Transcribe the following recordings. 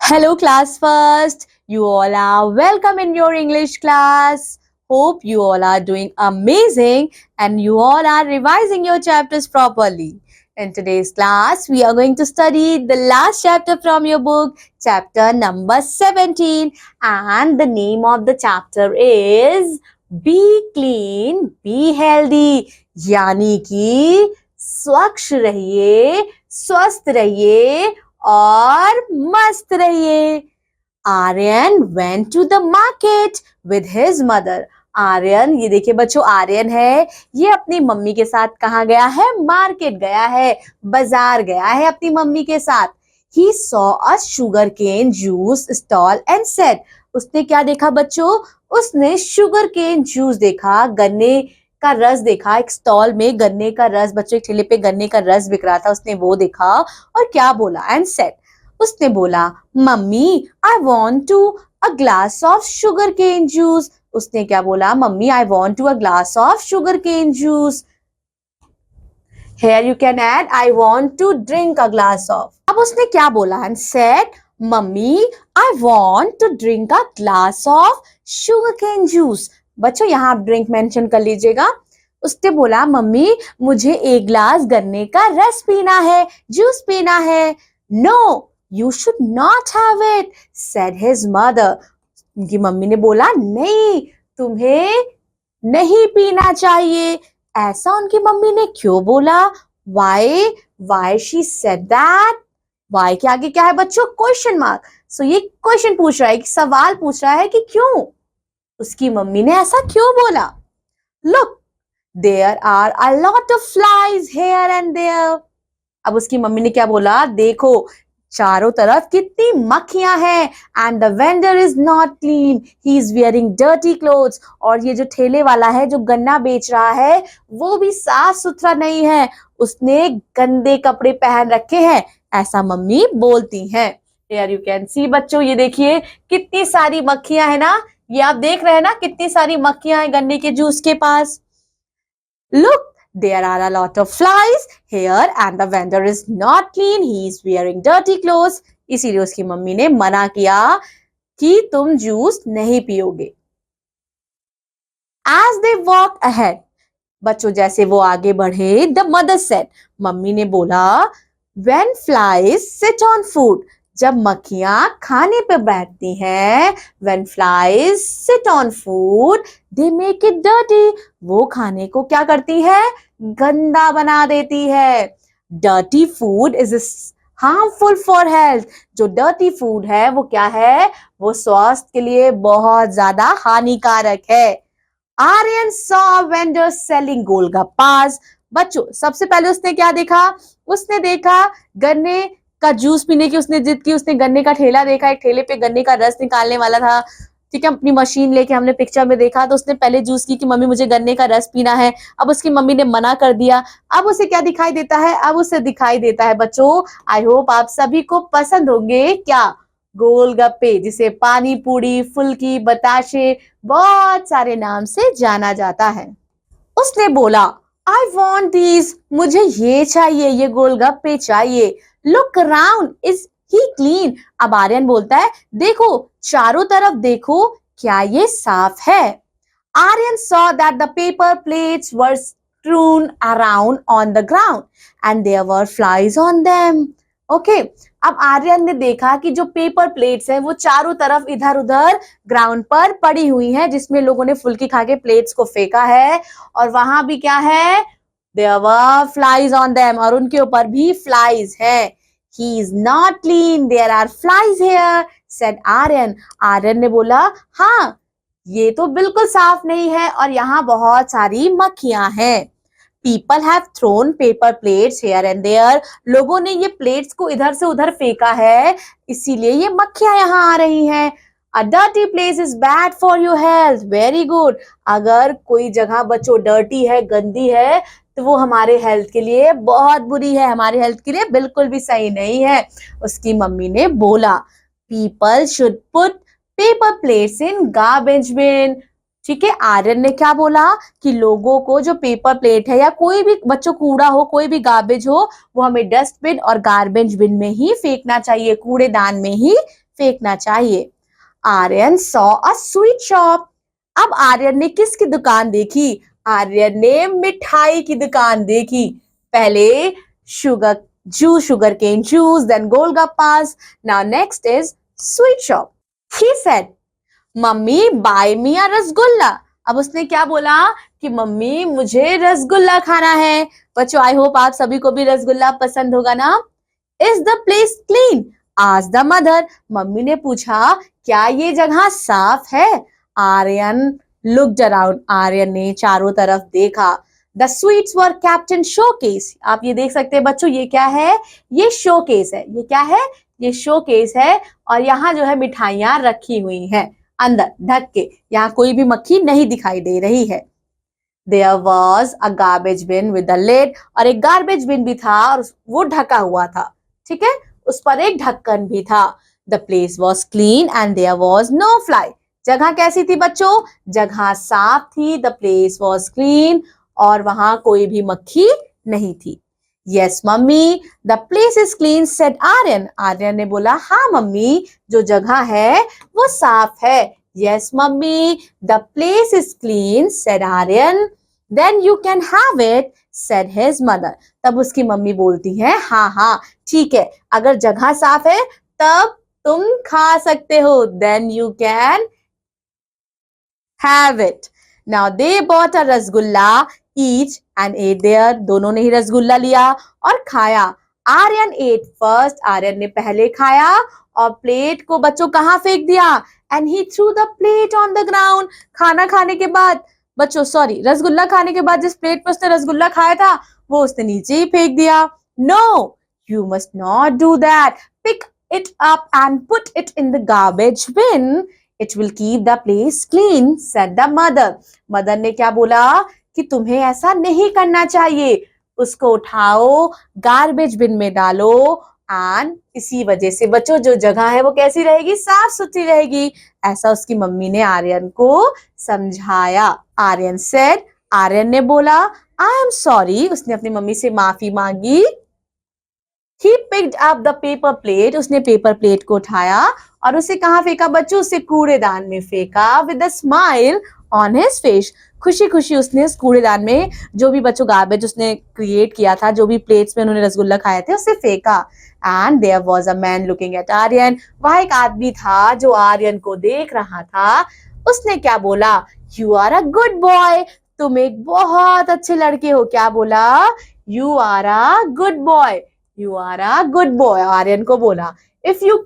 Hello, class first. You all are welcome in your English class. Hope you all are doing amazing and you all are revising your chapters properly. In today's class, we are going to study the last chapter from your book, chapter number 17. And the name of the chapter is Be Clean, Be Healthy. यानी कि स्वच्छ रहिए, स्वस्थ रहिए और मस्त रहिए. Aryan went to the market with his mother. Aryan, ये देखिए बच्चों, आर्यन है, ये अपनी मम्मी के साथ कहाँ गया है? मार्केट गया है, बाजार गया है अपनी मम्मी के साथ. He saw a sugarcane juice stall and said, उसने क्या देखा बच्चों? उसने शुगर केन जूस देखा, गन्ने का रस देखा. एक स्टॉल में गन्ने का रस, बच्चों एक ठेले पे गन्ने का रस बिक रहा था, उसने वो देखा और क्या बोला? एंड सेड, उसने बोला, mummy I want to a glass of sugar cane juice. उसने क्या बोला? Mummy I want to a glass of sugar cane juice. Here you can add I want to drink a glass of. अब उसने क्या बोला? And said, mummy I want to drink a glass of sugarcane juice. बच्चों यहाँ आप drink mention कर लीजिएगा. उसने बोला, मम्मी मुझे एक ग्लास गन्ने का रस पीना है, जूस पीना है. No, you should not have it, said his mother. उनकी मम्मी ने बोला, नहीं, तुम्हें नहीं पीना चाहिए. ऐसा उनकी मम्मी ने क्यों बोला? Why she said that? Why के आगे क्या है बच्चों? Question mark. सो ये क्वेश्चन पूछ रहा है, सवाल पूछ रहा है कि क्यों उसकी मम्मी ने ऐसा क्यों बोला. Look, there are a lot of flies here and there. अब उसकी मम्मी ने क्या बोला? देखो चारों तरफ कितनी मक्खियां हैं. And the vendor is not clean, he is wearing dirty clothes. और ये जो ठेले वाला है, जो गन्ना बेच रहा है, वो भी साफ सुथरा नहीं है, उसने गंदे कपड़े पहन रखे हैं. ऐसा मम्मी बोलती हैं. Here you can see बच्चों, ये देखिए कितनी सारी मक्खियां है ना. ये आप देख रहे हैं ना, कितनी सारी मक्खियां हैं गन्ने के जूस के पास. Look, there are a lot of flies here and the vendor is not clean. He is wearing dirty clothes. इसीलिए उसकी मम्मी ने मना किया कि तुम जूस नहीं पियोगे. As they walked ahead, बच्चों जैसे वो आगे बढ़े, the mother said, मम्मी ने बोला, when flies sit on food, जब मक्खियां खाने पे बैठती हैं, when flies sit on food, they make it dirty, वो खाने को क्या करती है? गंदा बना देती है. Dirty food is harmful for health. जो dirty food है वो क्या है? वो स्वास्थ्य के लिए बहुत ज्यादा हानिकारक है. Aryan saw vendors selling golgappas. बच्चों सबसे पहले उसने क्या देखा? उसने देखा गन्ने का जूस पीने की उसने जिद की. उसने गन्ने का ठेला देखा, एक ठेले पे गन्ने का रस निकालने वाला था. ठीक है, अपनी मशीन लेके हमने पिक्चर में देखा, तो उसने पहले जूस की कि मम्मी मुझे गन्ने का रस पीना है. अब उसकी मम्मी ने मना कर दिया. अब उसे क्या दिखाई देता है? अब उसे दिखाई देता है बच्चों, आई होप आप सभी को पसंद होंगे क्या? गोलगप्पे, जिसे पानी पूरी, फुल्की, बताशे, बहुत सारे नाम से जाना जाता है. उसने बोला, आई वॉन्ट दीज, मुझे ये चाहिए, ये गोलगप्पे चाहिए. Look around, is he clean. अब आर्यन बोलता है, देखो चारों तरफ देखो, क्या ये साफ है? Aryan saw that the paper plates were strewn around on the ground and there were flies on them. Okay, अब आर्यन ने देखा कि जो पेपर प्लेट्स हैं वो चारों तरफ इधर उधर ग्राउंड पर पड़ी हुई हैं, जिसमें लोगों ने फुल्की खा के प्लेट्स को फेंका है, और वहां भी क्या है? There were flies on them, और उनके ऊपर भी फ्लाइज हैं. He is not clean, there are flies here, said Aryan. Aryan ने बोला, हाँ ये तो बिल्कुल साफ नहीं है और यहाँ बहुत सारी मक्खियां हैं. People have thrown paper plates here and there. लोगों ने ये प्लेट्स को इधर से उधर फेंका है, इसीलिए ये मक्खियां यहाँ आ रही हैं. A dirty place is bad for your health. Very good. अगर कोई जगह बच्चों डर्टी है, गंदी है, तो वो हमारे हेल्थ के लिए बहुत बुरी है, हमारे हेल्थ के लिए बिल्कुल भी सही नहीं है. उसकी मम्मी ने बोला, People should put paper plates in garbage bin. ठीक है, आर्यन ने क्या बोला कि लोगों को जो पेपर प्लेट है या कोई भी बच्चों कूड़ा हो, कोई भी गार्बेज हो, वो हमें डस्टबिन और गार्बेज बिन में ही फेंकना चाहिए, कूड़ेदान में ही फेंकना चाहिए। Aryan saw a sweet shop. अब आर्यन ने किसकी दुकान देखी? आर्यन ने मिठाई की दुकान देखी। पहले sugar sugar cane juice, then golgappas. Now next is sweet shop. He said, "Mummy, buy me a rasgulla." अब उसने क्या बोला कि मम्मी मुझे रसगुल्ला खाना है। बच्चों, आई होप आप सभी को भी रसगुल्ला पसंद होगा ना। Is the place clean? Asked the mother. Mummy ने पूछा, क्या ये जगह साफ है? Aryan looked around. आर्यन ने चारों तरफ देखा। The sweets were kept in showcase. आप ये देख सकते हैं बच्चों, ये क्या है? ये शोकेस है। ये क्या है? ये शोकेस है और यहाँ जो है मिठाइयां रखी हुई हैं अंदर ढक के। यहाँ कोई भी मक्खी नहीं दिखाई दे रही है। There was a garbage bin with a lid. और एक गार्बेज बिन भी था और वो ढका हुआ था। ठीक है, उस पर एक ढक्कन भी था। The place was clean and there was no fly. जगह कैसी थी बच्चों? जगह साफ थी। The place was clean और वहां कोई भी मक्खी नहीं थी। Yes, mummy, the place is clean, said Aryan. Aryan ने बोला, हाँ मम्मी, जो जगह है वो साफ है। Yes, mummy, the place is clean, said Aryan. Then you can have it, said his mother. तब उसकी मम्मी बोलती है, हाँ हाँ ठीक है, अगर जगह साफ है तब तुम खा सकते हो। Then you can have it. Now they bought a rasgulla each and ate there. दोनों ने ही रसगुल्ला लिया और खाया। Aryan ate first. आर्यन ने पहले खाया और प्लेट को बच्चों कहाँ फेंक दिया? And he threw the plate on the ground. खाना खाने के बाद बच्चों, सॉरी, रसगुल्ला खाने के बाद जिस प्लेट पर उसने रसगुल्ला खाया था वो उसने नीचे ही फेंक दिया। No, you must not do that. Pick it up and put it in the garbage bin. It will keep the place clean, said the mother. Mother ने क्या बोला कि तुम्हें ऐसा नहीं करना चाहिए। उसको उठाओ, गार्बेज बिन में डालो एंड इसी वजह से बच्चों जो जगह है वो कैसी रहेगी? साफ सुथरी रहेगी। ऐसा उसकी मम्मी ने आर्यन को समझाया। आर्यन सेड, आर्यन ने बोला, आई एम सॉरी। उसने अपनी मम्मी से माफी मांगी। He picked up the paper plate. उसने पेपर प्लेट को उठाया और उसे कहाँ फेंका बच्चों? उसे कूड़ेदान में फेंका। With a smile on his face. खुशी खुशी उसने उस कूड़ेदान में जो भी बच्चों गार्बेज उसने क्रिएट किया था, जो भी प्लेट्स में उन्होंने रसगुल्ला खाए थे, उसे फेंका। And there was a man looking at Aryan. वहाँ एक आदमी था जो आर्यन को देख रहा था। उसने क्या बोला? You are a good boy. तुम एक बहुत अच्छे लड़के हो। क्या बोला? You are a good boy. You are a good boy. Aryan को बोला, if you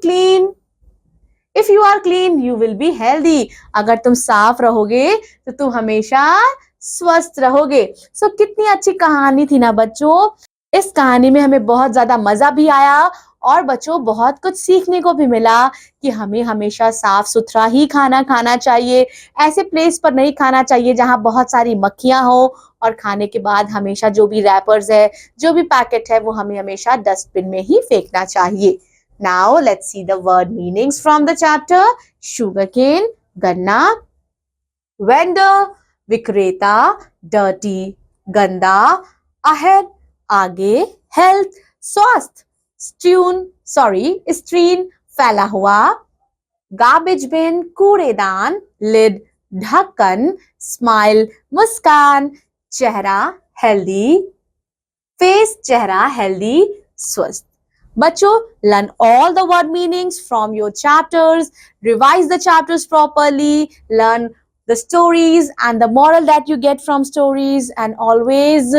are clean, you will be healthy. अगर तुम साफ रहोगे तो तुम हमेशा स्वस्थ रहोगे। सो कितनी अच्छी कहानी थी ना बच्चों। इस कहानी में हमें बहुत ज्यादा मजा भी आया और बच्चों बहुत कुछ सीखने को भी मिला कि हमें हमेशा साफ सुथरा ही खाना खाना चाहिए। ऐसे प्लेस पर नहीं खाना चाहिए जहां बहुत सारी मक्खियां हो और खाने के बाद हमेशा जो भी रैपर्स है, जो भी पैकेट है, वो हमें हमेशा डस्टबिन में ही फेंकना चाहिए। Now let's see the word meanings from the chapter. Sugarcane, गन्ना, vendor, विक्रेता, dirty, गंदा, ahead, आगे, health, स्वास्थ्य, stream, फैला हुआ, garbage bin, कूड़ेदान, lid, ढक्कन, smile, मुस्कान, चेहरा, healthy, face, चेहरा, healthy, स्वस्थ। बच्चों, learn all the word meanings from your chapters, revise the chapters properly, learn the stories and the moral that you get from stories, and always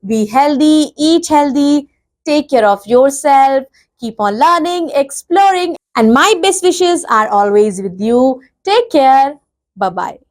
be healthy, eat healthy, take care of yourself, keep on learning, exploring, and my best wishes are always with you. Take care. Bye-bye.